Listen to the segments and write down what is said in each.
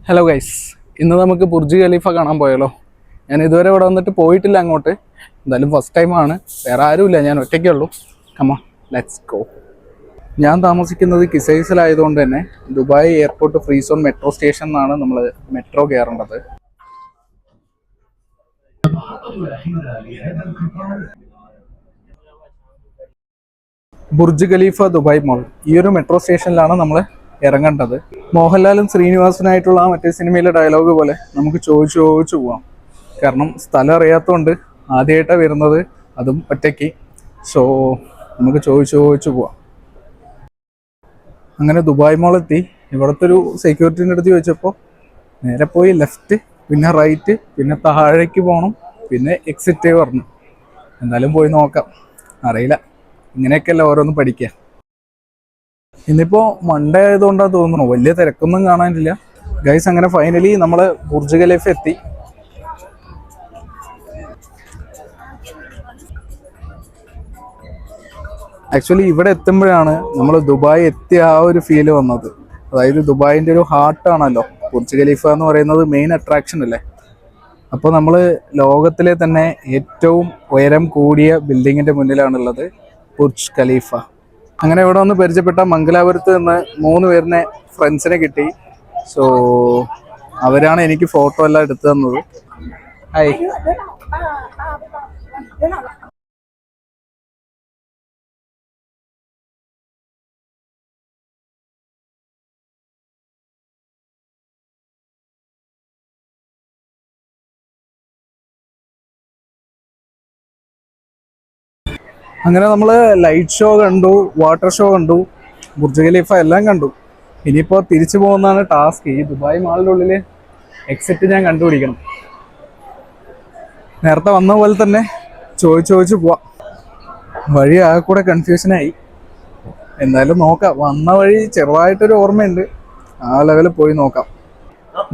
Hello guys, ഇന്ന് നമുക്ക് Burj Khalifa കാണാൻ പോയാലോ. ഞാൻ ഇതുവരെ ഇവിടെ വന്നിട്ട് പോയിട്ടില്ല അങ്ങോട്ട്. എന്തായാലും ഫസ്റ്റ് ടൈമാണ്. വേറെ ആരുമില്ല, ഞാൻ ഒറ്റയ്ക്കേ ഉള്ളൂ. കമാ ലെറ്റ്സ് ഗോ. ഞാൻ താമസിക്കുന്നത് കിസൈസിലായതുകൊണ്ട് തന്നെ Dubai airport free zone metro station എന്നാണ് നമ്മൾ മെട്രോ കയറേണ്ടത്. ബുർജ് ഖലീഫ ദുബായ് മോൾ, ഈ ഒരു മെട്രോ സ്റ്റേഷനിലാണ് നമ്മൾ ഇറങ്ങേണ്ടത്. മോഹൻലാലും ശ്രീനിവാസനായിട്ടുള്ള മറ്റേ സിനിമയിലെ ഡയലോഗ് പോലെ നമുക്ക് ചോദിച്ചു പോവാം. കാരണം സ്ഥലം അറിയാത്തതുകൊണ്ട് ആദ്യമായിട്ടാണ് വരുന്നത്, അതും ഒറ്റയ്ക്ക്. സോ നമുക്ക് ചോദിച്ചു പോവാം. അങ്ങനെ ദുബായ് മോളെത്തി. ഇവിടുത്തെ ഒരു സെക്യൂരിറ്റിൻ്റെ അടുത്ത് ചോദിച്ചപ്പോൾ നേരെ പോയി ലെഫ്റ്റ്, പിന്നെ റൈറ്റ്, പിന്നെ താഴേക്ക് പോകണം, പിന്നെ എക്സിറ്റ് പറഞ്ഞു. എന്തായാലും പോയി നോക്കാം. അറിയില്ല, ഇങ്ങനെയൊക്കെയല്ല ഓരോന്ന് പഠിക്കുക. ഇന്നിപ്പോ മൺഡേ ആയതുകൊണ്ടാണ് തോന്നുന്നു വലിയ തിരക്കൊന്നും കാണാനില്ല ഗൈസ്. അങ്ങനെ ഫൈനലി നമ്മൾ ബുർജ് ഖലീഫ എത്തി. ആക്ച്വലി ഇവിടെ എത്തുമ്പോഴാണ് നമ്മൾ ദുബായ് എത്തിയ ആ ഒരു ഫീല് വന്നത്. അതായത് ദുബായിൻ്റെ ഒരു ഹാർട്ടാണല്ലോ ബുർജ് ഖലീഫ എന്ന് പറയുന്നത്, മെയിൻ അട്രാക്ഷൻ അല്ലേ. അപ്പോൾ നമ്മൾ ലോകത്തിലെ തന്നെ ഏറ്റവും ഉയരം കൂടിയ ബിൽഡിങ്ങിൻ്റെ മുന്നിലാണുള്ളത്, ബുർജ് ഖലീഫ. അങ്ങനെ ഇവിടെ വന്ന് പരിചയപ്പെട്ട മംഗലാപുരത്ത് നിന്ന് 3 പേരിനെ ഫ്രണ്ട്സിനെ കിട്ടി. സോ അവരാണ് എനിക്ക് ഫോട്ടോ എല്ലാം എടുത്തു തന്നത്. ഹായ്. അങ്ങനെ നമ്മൾ ലൈറ്റ് ഷോ കണ്ടു, വാട്ടർ ഷോ കണ്ടു, ബുർജ് ഖലീഫ എല്ലാം കണ്ടു. ഇനിയിപ്പോൾ തിരിച്ചു പോകുന്നതാണ് ടാസ്ക്. ഈ ദുബായ് മാളിൻ്റെ ഉള്ളിൽ എക്സിറ്റ് ഞാൻ കണ്ടുപിടിക്കണം. നേരത്തെ വന്ന പോലെ തന്നെ ചോദിച്ചു പോവാം. വഴി ആകെ കൂടെ കൺഫ്യൂഷനായി. എന്തായാലും നോക്കാം. വന്ന വഴി ചെറുതായിട്ടൊരു ഓർമ്മയുണ്ട്, ആ ലെവലിൽ പോയി നോക്കാം.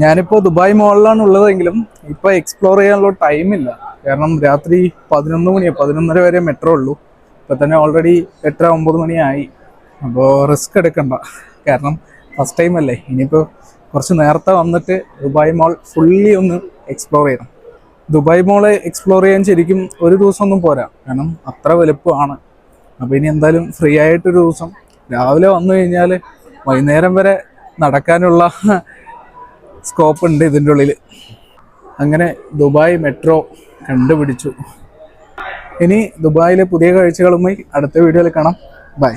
ഞാനിപ്പോൾ ദുബായ് മോളിലാണ് ഉള്ളതെങ്കിലും ഇപ്പോൾ എക്സ്പ്ലോർ ചെയ്യാനുള്ള ടൈമില്ല. കാരണം രാത്രി 11:30 വരെ മെട്രോ ഉള്ളൂ. ഇപ്പം തന്നെ ഓൾറെഡി 8-9 മണിയായി. അപ്പോൾ റിസ്ക് എടുക്കണ്ട, കാരണം ഫസ്റ്റ് ടൈം അല്ലേ. ഇനിയിപ്പോൾ കുറച്ച് നേരത്തെ വന്നിട്ട് ദുബായ് മോൾ ഫുള്ളി ഒന്ന് എക്സ്പ്ലോർ ചെയ്യണം. ദുബായ് മോളെ എക്സ്പ്ലോർ ചെയ്യാൻ ശരിക്കും ഒരു ദിവസമൊന്നും പോരാ, കാരണം അത്ര വലുപ്പമാണ്. അപ്പോൾ ഇനി എന്തായാലും ഫ്രീ ആയിട്ടൊരു ദിവസം രാവിലെ വന്നു കഴിഞ്ഞാൽ വൈകുന്നേരം വരെ നടക്കാനുള്ള സ്കോപ്പ് ഉണ്ട് ഇതിൻ്റെ ഉള്ളിൽ. അങ്ങനെ ദുബായ് മെട്രോ കണ്ടുപിടിച്ചു. ഇനി ദുബായിലെ പുതിയ കാഴ്ചകളുമായി അടുത്ത വീഡിയോയിൽ കാണാം. ബൈ.